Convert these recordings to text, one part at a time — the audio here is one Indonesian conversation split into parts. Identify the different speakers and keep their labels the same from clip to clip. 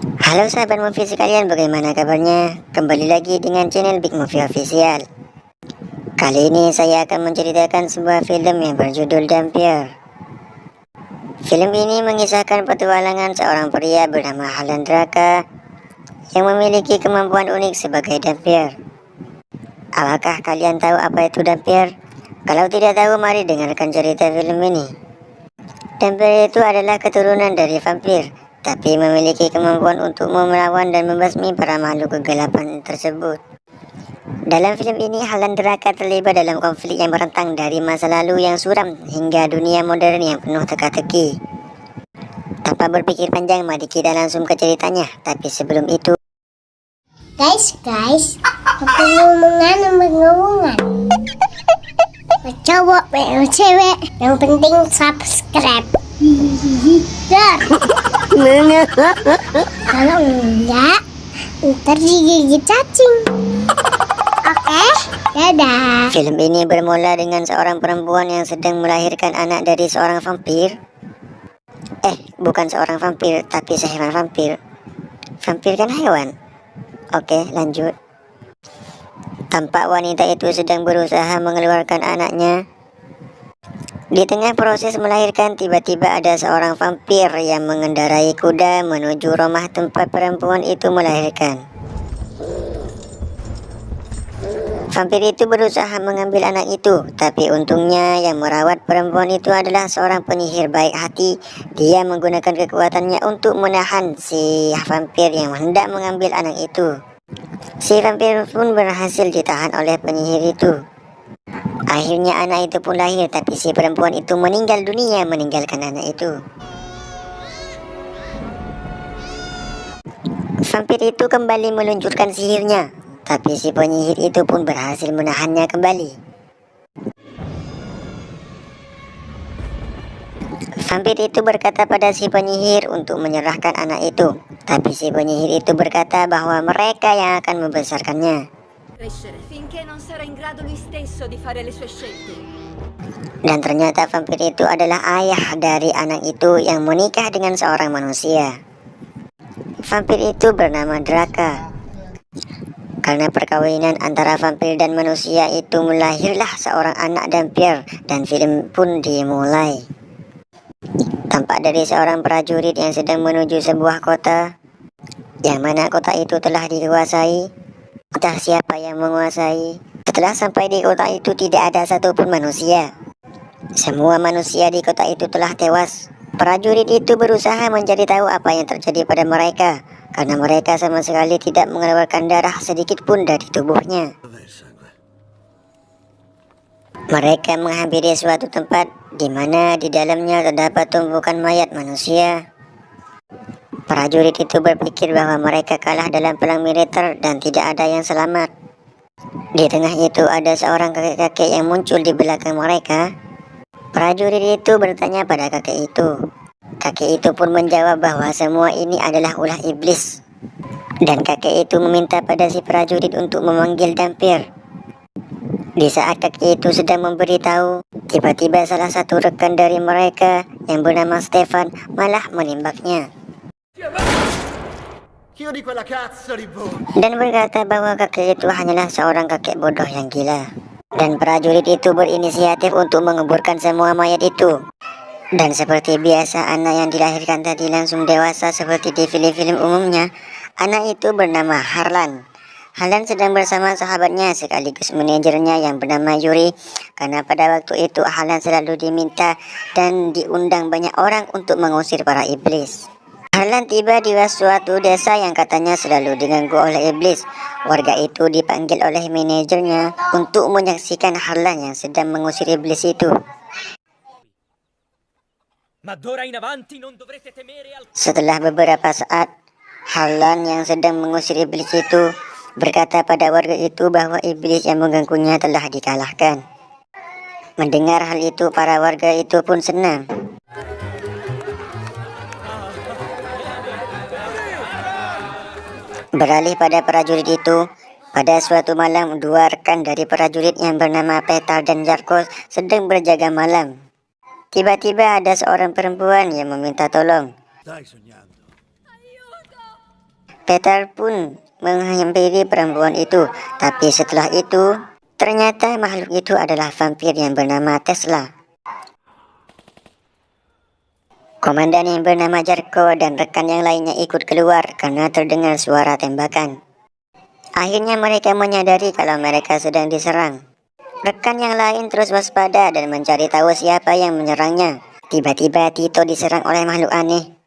Speaker 1: Halo sahabat movie sekalian, bagaimana kabarnya? Kembali lagi dengan channel Big Movie Official. Kali ini saya akan menceritakan sebuah film yang berjudul Dampier. Film ini mengisahkan petualangan seorang pria bernama Alan Draka yang memiliki kemampuan unik sebagai Dampier. Apakah kalian tahu apa itu Dampier? Kalau tidak tahu, mari dengarkan cerita film ini. Dampier itu adalah keturunan dari vampir, tapi memiliki kemampuan untuk melawan dan membasmi para makhluk kegelapan tersebut. Dalam film ini, Alan Draka terlibat dalam konflik yang merentang dari masa lalu yang suram hingga dunia modern yang penuh teka-teki. Tanpa berpikir panjang, mari kita langsung ke ceritanya. Tapi sebelum itu,
Speaker 2: Guys, ngomong-ngomongan. Cowok, cewek, yang penting subscribe. Dar. Kalau enggak, ntar digigit cacing. Oke, dadah.
Speaker 1: film ini bermula dengan seorang perempuan yang sedang melahirkan anak dari seorang vampir. Bukan seorang vampir, tapi sehewan vampir. Vampir kan hewan. Oke, lanjut. Tampak wanita itu sedang berusaha mengeluarkan anaknya. Di tengah proses melahirkan, tiba-tiba ada seorang vampir yang mengendarai kuda menuju rumah tempat perempuan itu melahirkan. Vampir itu berusaha mengambil anak itu, tapi untungnya yang merawat perempuan itu adalah seorang penyihir baik hati. Dia menggunakan kekuatannya untuk menahan si vampir yang hendak mengambil anak itu. Si vampir pun berhasil ditahan oleh penyihir itu. Akhirnya anak itu pun lahir, tapi si perempuan itu meninggal dunia meninggalkan anak itu. Vampir itu kembali meluncurkan sihirnya, tapi si penyihir itu pun berhasil menahannya kembali. Vampir itu berkata pada si penyihir untuk menyerahkan anak itu, tapi si penyihir itu berkata bahwa mereka yang akan membesarkannya. Dan ternyata vampir itu adalah ayah dari anak itu yang menikah dengan seorang manusia. Vampir itu bernama Draka. Karena perkawinan antara vampir dan manusia itu melahirlah seorang anak Dampier, dan film pun dimulai. Tampak dari seorang prajurit yang sedang menuju sebuah kota, yang mana kota itu telah dikuasai. Entah siapa yang menguasai. Setelah sampai di kota itu, tidak ada satupun manusia. Semua manusia di kota itu telah tewas. Prajurit itu berusaha mencari tahu apa yang terjadi pada mereka, karena mereka sama sekali tidak mengeluarkan darah sedikit pun dari tubuhnya. Mereka menghampiri suatu tempat di mana di dalamnya terdapat tumpukan mayat manusia. Prajurit itu berpikir bahwa mereka kalah dalam perang militer dan tidak ada yang selamat. Di tengah itu ada seorang kakek-kakek yang muncul di belakang mereka. Prajurit itu bertanya pada kakek itu. Kakek itu pun menjawab bahwa semua ini adalah ulah iblis. Dan kakek itu meminta pada si prajurit untuk memanggil Dampier. Di saat kakek itu sedang memberitahu, tiba-tiba salah satu rekan dari mereka yang bernama Stefan malah menembaknya. Dan berkata bahwa kakek itu hanyalah seorang kakek bodoh yang gila. Dan prajurit itu berinisiatif untuk menguburkan semua mayat itu. Dan seperti biasa, anak yang dilahirkan tadi langsung dewasa seperti di film-film umumnya. Anak itu bernama Harlan. Harlan sedang bersama sahabatnya sekaligus manajernya yang bernama Yuri, karena pada waktu itu Harlan selalu diminta dan diundang banyak orang untuk mengusir para iblis. Harlan tiba di suatu desa yang katanya selalu diganggu oleh iblis. Warga itu dipanggil oleh manajernya untuk menyaksikan Harlan yang sedang mengusir iblis itu. Setelah beberapa saat, Harlan yang sedang mengusir iblis itu berkata pada warga itu bahwa iblis yang mengganggunya telah dikalahkan. Mendengar hal itu, para warga itu pun senang. Beralih pada prajurit itu, pada suatu malam dua rekan dari prajurit yang bernama Petal dan Jarkos sedang berjaga malam. Tiba-tiba ada seorang perempuan yang meminta tolong. Peter pun menghampiri perempuan itu, tapi setelah itu ternyata makhluk itu adalah vampir yang bernama Tesla. Komandan yang bernama Jarko dan rekan yang lainnya ikut keluar karena terdengar suara tembakan. Akhirnya mereka menyadari kalau mereka sedang diserang. Rekan yang lain terus waspada dan mencari tahu siapa yang menyerangnya. Tiba-tiba Tito diserang oleh makhluk aneh.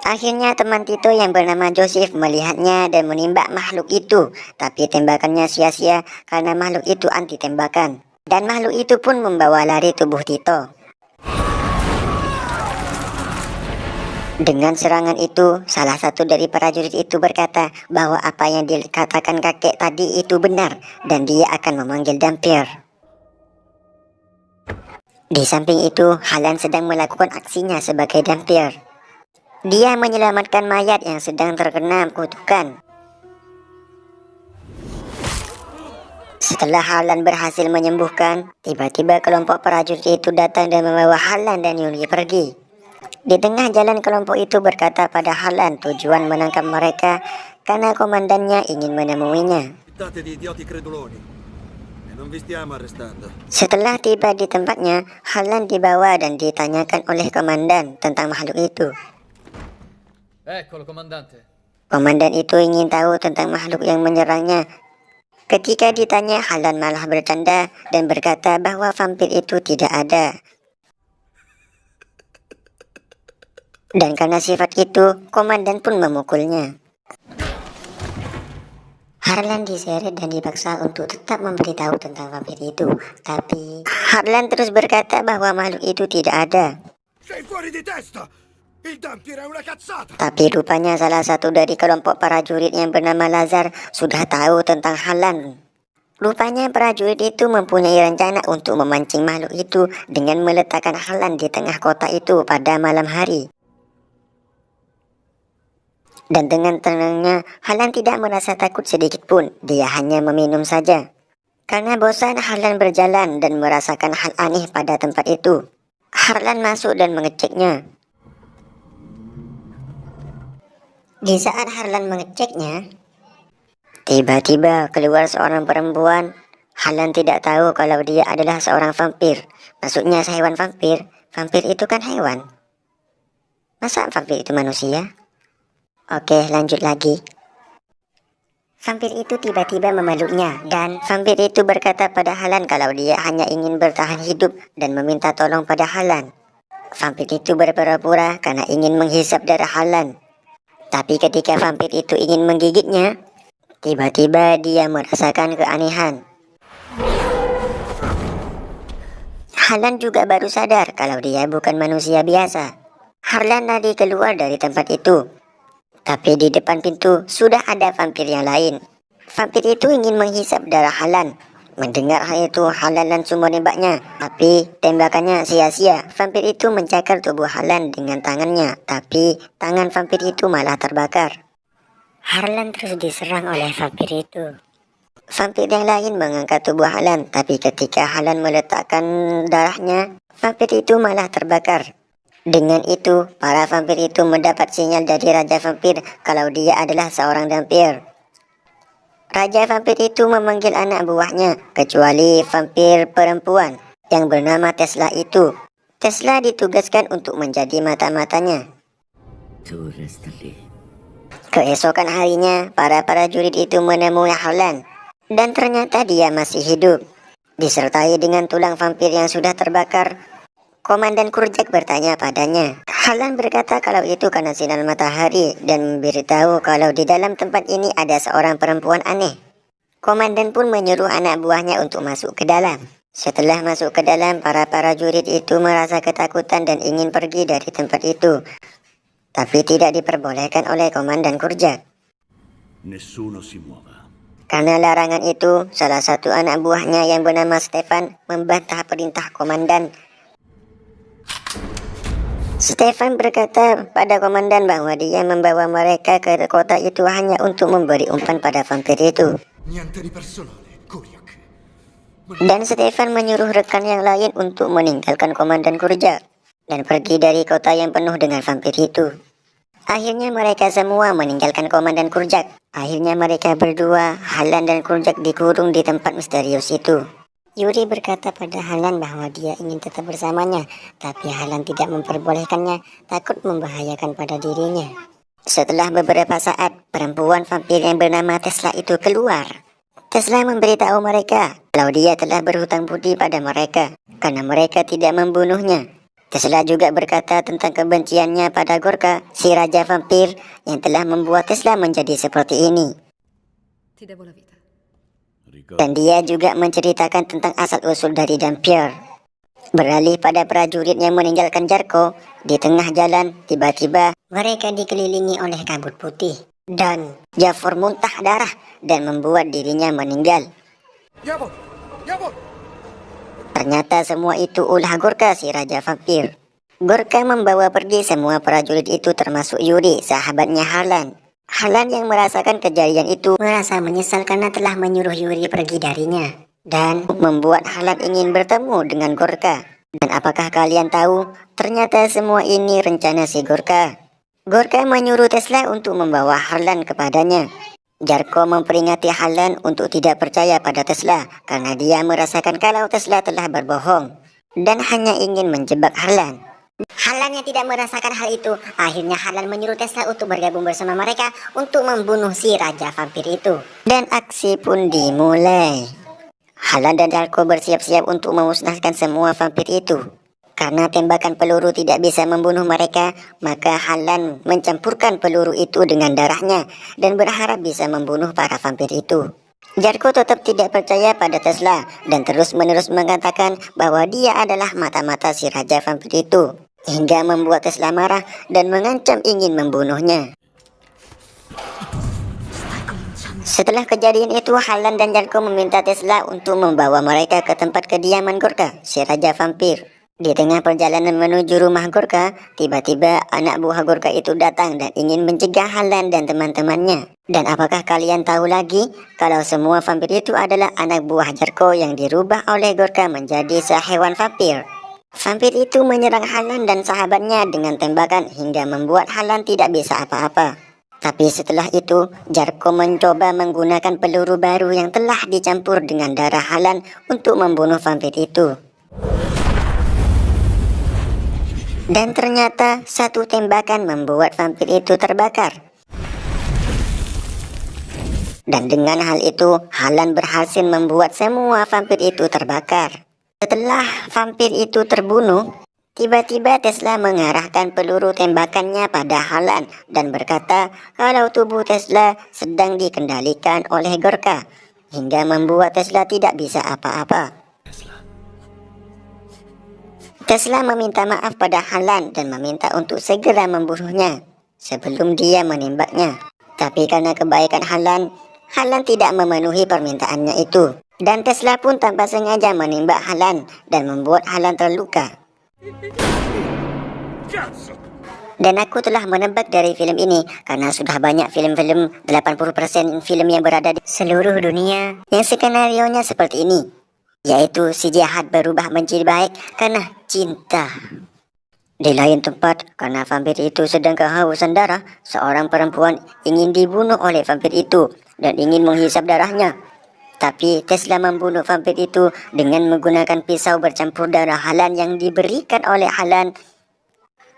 Speaker 1: Akhirnya teman Tito yang bernama Joseph melihatnya dan menembak makhluk itu, tapi tembakannya sia-sia karena makhluk itu anti tembakan. Dan makhluk itu pun membawa lari tubuh Tito. Dengan serangan itu, salah satu dari prajurit itu berkata bahwa apa yang dikatakan kakek tadi itu benar dan dia akan memanggil Dampier. Di samping itu, Halan sedang melakukan aksinya sebagai Dampier. Dia menyelamatkan mayat yang sedang terkena kutukan. Setelah Halan berhasil menyembuhkan, tiba-tiba kelompok prajurit itu datang dan membawa Halan dan Yuli pergi. Di tengah jalan kelompok itu berkata pada Halan tujuan menangkap mereka karena komandannya ingin menemuinya. Setelah tiba di tempatnya, Halan dibawa dan ditanyakan oleh komandan tentang makhluk itu. Komandan itu ingin tahu tentang makhluk yang menyerangnya. Ketika ditanya, Halan malah bercanda dan berkata bahwa vampir itu tidak ada. Dan karena sifat itu, komandan pun memukulnya. Harlan diseret dan dipaksa untuk tetap memberitahu tentang vampir itu. Tapi Harlan terus berkata bahwa makhluk itu tidak ada. Tapi rupanya salah satu dari kelompok prajurit yang bernama Lazar sudah tahu tentang Halan. Rupanya prajurit itu mempunyai rencana untuk memancing makhluk itu dengan meletakkan Halan di tengah kota itu pada malam hari. Dan dengan tenangnya, Halan tidak merasa takut sedikit pun, dia hanya meminum saja. Karena bosan, Harlan berjalan dan merasakan hal aneh pada tempat itu. Harlan masuk dan mengeceknya. Di saat Harlan mengeceknya, tiba-tiba keluar seorang perempuan. Harlan tidak tahu kalau dia adalah seorang vampir. Maksudnya hewan vampir. Vampir itu kan hewan. Masa vampir itu manusia? Oke, lanjut lagi. Vampir itu tiba-tiba memeluknya dan vampir itu berkata pada Harlan kalau dia hanya ingin bertahan hidup dan meminta tolong pada Harlan. Vampir itu berpura-pura karena ingin menghisap darah Harlan. Tapi ketika vampir itu ingin menggigitnya, tiba-tiba dia merasakan keanehan. Harlan juga baru sadar kalau dia bukan manusia biasa. Harlan lari keluar dari tempat itu. Tapi di depan pintu sudah ada vampir yang lain. Vampir itu ingin menghisap darah Harlan. Mendengar hal itu, Harlan langsung menembaknya. Tapi tembakannya sia-sia. Vampir itu mencakar tubuh Harlan dengan tangannya. Tapi tangan vampir itu malah terbakar. Harlan terus diserang oleh vampir itu. Vampir yang lain mengangkat tubuh Harlan. Tapi ketika Harlan meletakkan darahnya, vampir itu malah terbakar. Dengan itu, para vampir itu mendapat sinyal dari Raja Vampir kalau dia adalah seorang vampir. Raja Vampir itu memanggil anak buahnya, kecuali vampir perempuan yang bernama Tesla itu. Tesla ditugaskan untuk menjadi mata-matanya. Keesokan harinya, para prajurit itu menemui Harlan, dan ternyata dia masih hidup. Disertai dengan tulang vampir yang sudah terbakar, Komandan Kurjak bertanya padanya. Harlan berkata kalau itu karena sinar matahari dan memberitahu kalau di dalam tempat ini ada seorang perempuan aneh. Komandan pun menyuruh anak buahnya untuk masuk ke dalam. Setelah masuk ke dalam, para prajurit itu merasa ketakutan dan ingin pergi dari tempat itu. Tapi tidak diperbolehkan oleh Komandan Kurjak. Karena larangan itu, salah satu anak buahnya yang bernama Stefan membantah perintah komandan. Stefan berkata pada komandan bahwa dia membawa mereka ke kota itu hanya untuk memberi umpan pada vampir itu. Dan Stefan menyuruh rekan yang lain untuk meninggalkan Komandan Kurjak dan pergi dari kota yang penuh dengan vampir itu. Akhirnya mereka semua meninggalkan Komandan Kurjak. Akhirnya mereka berdua, Halan dan Kurjak, dikurung di tempat misterius itu. Yuri berkata pada Halan bahwa dia ingin tetap bersamanya, tapi Halan tidak memperbolehkannya, takut membahayakan pada dirinya. Setelah beberapa saat, perempuan vampir yang bernama Tesla itu keluar. Tesla memberitahu mereka kalau dia telah berhutang budi pada mereka karena mereka tidak membunuhnya. Tesla juga berkata tentang kebenciannya pada Gorka, si raja vampir yang telah membuat Tesla menjadi seperti ini. Dan dia juga menceritakan tentang asal-usul dari Dampier. Beralih pada prajurit yang meninggalkan Jarko, di tengah jalan tiba-tiba mereka dikelilingi oleh kabut putih. Dan Jafar muntah darah dan membuat dirinya meninggal. Ternyata semua itu ulah Gorka, si raja vampir. Gorka membawa pergi semua prajurit itu termasuk Yuri, sahabatnya Halan. Halan yang merasakan kejadian itu merasa menyesal karena telah menyuruh Yuri pergi darinya. Dan membuat Halan ingin bertemu dengan Gorka. Dan apakah kalian tahu, ternyata semua ini rencana si Gorka. Gorka menyuruh Tesla untuk membawa Halan kepadanya. Jarko memperingatkan Halan untuk tidak percaya pada Tesla karena dia merasakan kalau Tesla telah berbohong dan hanya ingin menjebak Halan. Halan yang tidak merasakan hal itu, akhirnya Halan menyuruh Tesla untuk bergabung bersama mereka untuk membunuh si raja vampir itu. Dan aksi pun dimulai. Halan dan Jarko bersiap-siap untuk memusnahkan semua vampir itu. Karena tembakan peluru tidak bisa membunuh mereka, maka Halan mencampurkan peluru itu dengan darahnya dan berharap bisa membunuh para vampir itu. Jarko tetap tidak percaya pada Tesla dan terus-menerus mengatakan bahwa dia adalah mata-mata si raja vampir itu, hingga membuat Tesla marah dan mengancam ingin membunuhnya. Setelah kejadian itu, Halan dan Jarko meminta Tesla untuk membawa mereka ke tempat kediaman Gorka, si raja vampir. Di tengah perjalanan menuju rumah Gorka, tiba-tiba anak buah Gorka itu datang dan ingin mencegah Halan dan teman-temannya. Dan apakah kalian tahu lagi kalau semua vampir itu adalah anak buah Jarko yang dirubah oleh Gorka menjadi sehewan vampir? Vampir itu menyerang Halan dan sahabatnya dengan tembakan hingga membuat Halan tidak bisa apa-apa. Tapi setelah itu, Jarko mencoba menggunakan peluru baru yang telah dicampur dengan darah Halan untuk membunuh vampir itu. Dan ternyata satu tembakan membuat vampir itu terbakar. Dan dengan hal itu, Halan berhasil membuat semua vampir itu terbakar. Setelah vampir itu terbunuh, tiba-tiba Tesla mengarahkan peluru tembakannya pada Halan dan berkata kalau tubuh Tesla sedang dikendalikan oleh Gorka, hingga membuat Tesla tidak bisa apa-apa. Tesla meminta maaf pada Halan dan meminta untuk segera membunuhnya sebelum dia menembaknya. Tapi karena kebaikan Halan, Halan tidak memenuhi permintaannya itu. Dan Tesla pun tanpa sengaja menembak Halan dan membuat Halan terluka. Dan aku telah menebak dari film ini karena sudah banyak film-film 80% film yang berada di seluruh dunia yang skenarionya seperti ini. Yaitu si jahat berubah menjadi baik karena cinta. Di lain tempat, karena vampir itu sedang kehausan darah, seorang perempuan ingin dibunuh oleh vampir itu dan ingin menghisap darahnya. Tapi Tesla membunuh vampir itu dengan menggunakan pisau bercampur darah Halan yang diberikan oleh Halan.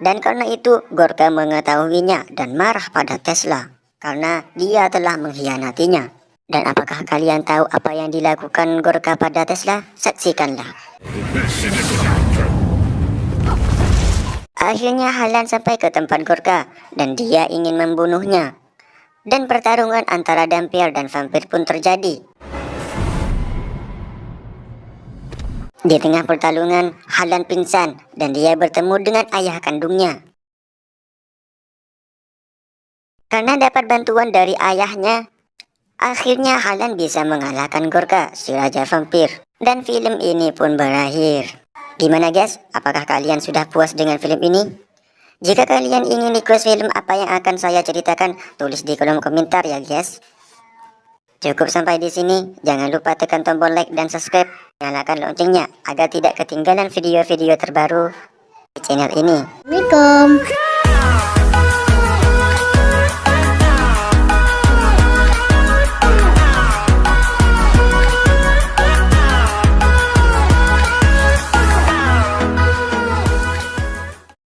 Speaker 1: Dan karena itu, Gorka mengetahuinya dan marah pada Tesla karena dia telah mengkhianatinya. Dan apakah kalian tahu apa yang dilakukan Gorka pada Tesla? Saksikanlah. Akhirnya Halan sampai ke tempat Gorka dan dia ingin membunuhnya. Dan pertarungan antara Dampier dan vampir pun terjadi. Di tengah pertarungan, Halan pingsan dan dia bertemu dengan ayah kandungnya. Karena dapat bantuan dari ayahnya, akhirnya Halan bisa mengalahkan Gorka, si raja vampir. Dan film ini pun berakhir. Gimana guys? Apakah kalian sudah puas dengan film ini? Jika kalian ingin request film apa yang akan saya ceritakan, tulis di kolom komentar ya guys. Cukup sampai di sini. Jangan lupa tekan tombol like dan subscribe. Nyalakan loncengnya agar tidak ketinggalan video-video terbaru di channel ini.
Speaker 2: Assalamualaikum.